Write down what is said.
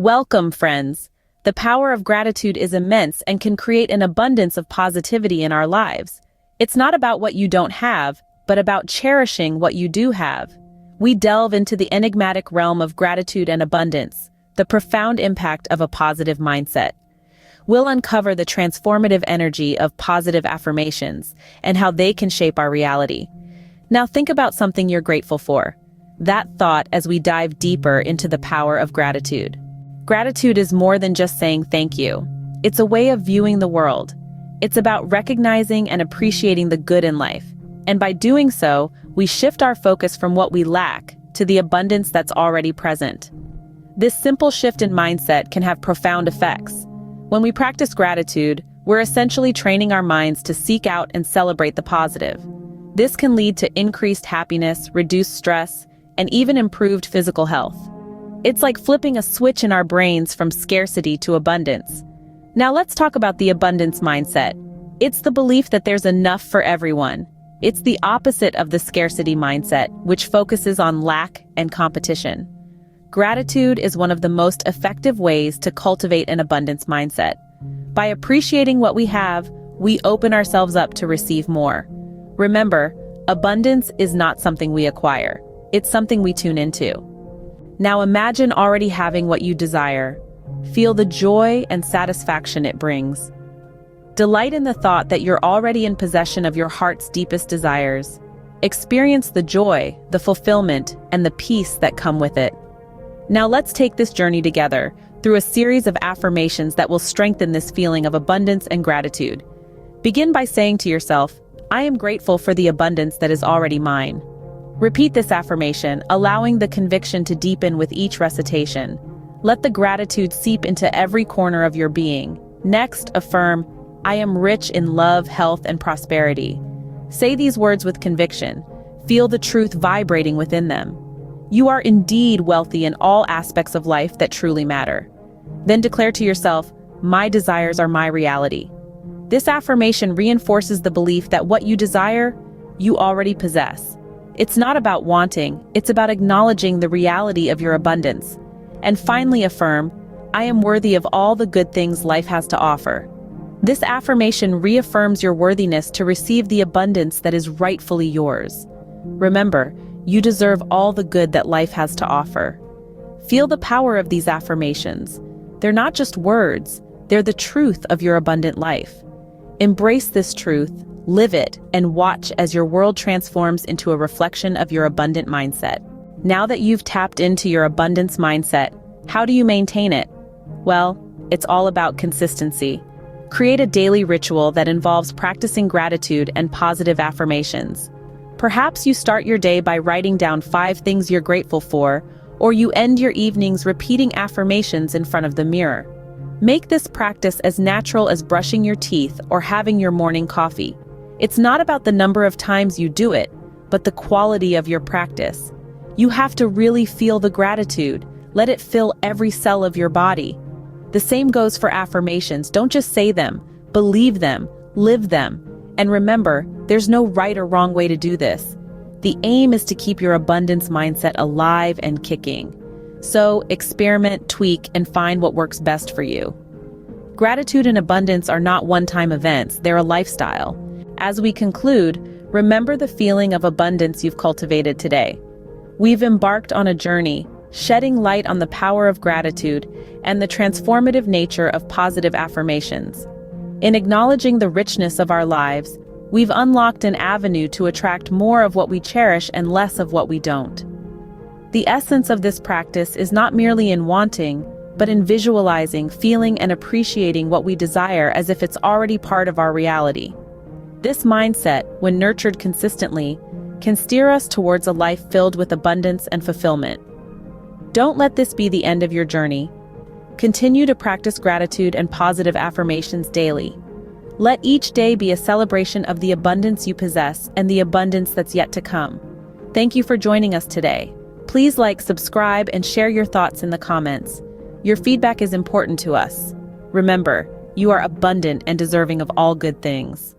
Welcome, friends. The power of gratitude is immense and can create an abundance of positivity in our lives. It's not about what you don't have, but about cherishing what you do have. We delve into the enigmatic realm of gratitude and abundance, the profound impact of a positive mindset. We'll uncover the transformative energy of positive affirmations and how they can shape our reality. Now think about something you're grateful for. That thought as we dive deeper into the power of gratitude. Gratitude is more than just saying thank you. It's a way of viewing the world. It's about recognizing and appreciating the good in life. And by doing so, we shift our focus from what we lack to the abundance that's already present. This simple shift in mindset can have profound effects. When we practice gratitude, we're essentially training our minds to seek out and celebrate the positive. This can lead to increased happiness, reduced stress, and even improved physical health. It's like flipping a switch in our brains from scarcity to abundance. Now let's talk about the abundance mindset. It's the belief that there's enough for everyone. It's the opposite of the scarcity mindset, which focuses on lack and competition. Gratitude is one of the most effective ways to cultivate an abundance mindset. By appreciating what we have, we open ourselves up to receive more. Remember, abundance is not something we acquire. It's something we tune into. Now imagine already having what you desire. Feel the joy and satisfaction it brings. Delight in the thought that you're already in possession of your heart's deepest desires. Experience the joy, the fulfillment, and the peace that come with it. Now let's take this journey together through a series of affirmations that will strengthen this feeling of abundance and gratitude. Begin by saying to yourself, I am grateful for the abundance that is already mine. Repeat this affirmation, allowing the conviction to deepen with each recitation. Let the gratitude seep into every corner of your being. Next, affirm, I am rich in love, health, and prosperity. Say these words with conviction. Feel the truth vibrating within them. You are indeed wealthy in all aspects of life that truly matter. Then declare to yourself, my desires are my reality. This affirmation reinforces the belief that what you desire, you already possess. It's not about wanting, it's about acknowledging the reality of your abundance. And finally affirm, I am worthy of all the good things life has to offer. This affirmation reaffirms your worthiness to receive the abundance that is rightfully yours. Remember, you deserve all the good that life has to offer. Feel the power of these affirmations. They're not just words, they're the truth of your abundant life. Embrace this truth, live it, and watch as your world transforms into a reflection of your abundant mindset. Now that you've tapped into your abundance mindset, how do you maintain it? Well, it's all about consistency. Create a daily ritual that involves practicing gratitude and positive affirmations. Perhaps you start your day by writing down 5 things you're grateful for, or you end your evenings repeating affirmations in front of the mirror. Make this practice as natural as brushing your teeth or having your morning coffee. It's not about the number of times you do it, but the quality of your practice. You have to really feel the gratitude. Let it fill every cell of your body. The same goes for affirmations. Don't just say them, believe them, live them. And remember, there's no right or wrong way to do this. The aim is to keep your abundance mindset alive and kicking. So experiment, tweak, and find what works best for you. Gratitude and abundance are not one-time events, they're a lifestyle. As we conclude, remember the feeling of abundance you've cultivated today. We've embarked on a journey, shedding light on the power of gratitude and the transformative nature of positive affirmations. In acknowledging the richness of our lives, we've unlocked an avenue to attract more of what we cherish and less of what we don't. The essence of this practice is not merely in wanting, but in visualizing, feeling, and appreciating what we desire as if it's already part of our reality. This mindset, when nurtured consistently, can steer us towards a life filled with abundance and fulfillment. Don't let this be the end of your journey. Continue to practice gratitude and positive affirmations daily. Let each day be a celebration of the abundance you possess and the abundance that's yet to come. Thank you for joining us today. Please like, subscribe, and share your thoughts in the comments. Your feedback is important to us. Remember, you are abundant and deserving of all good things.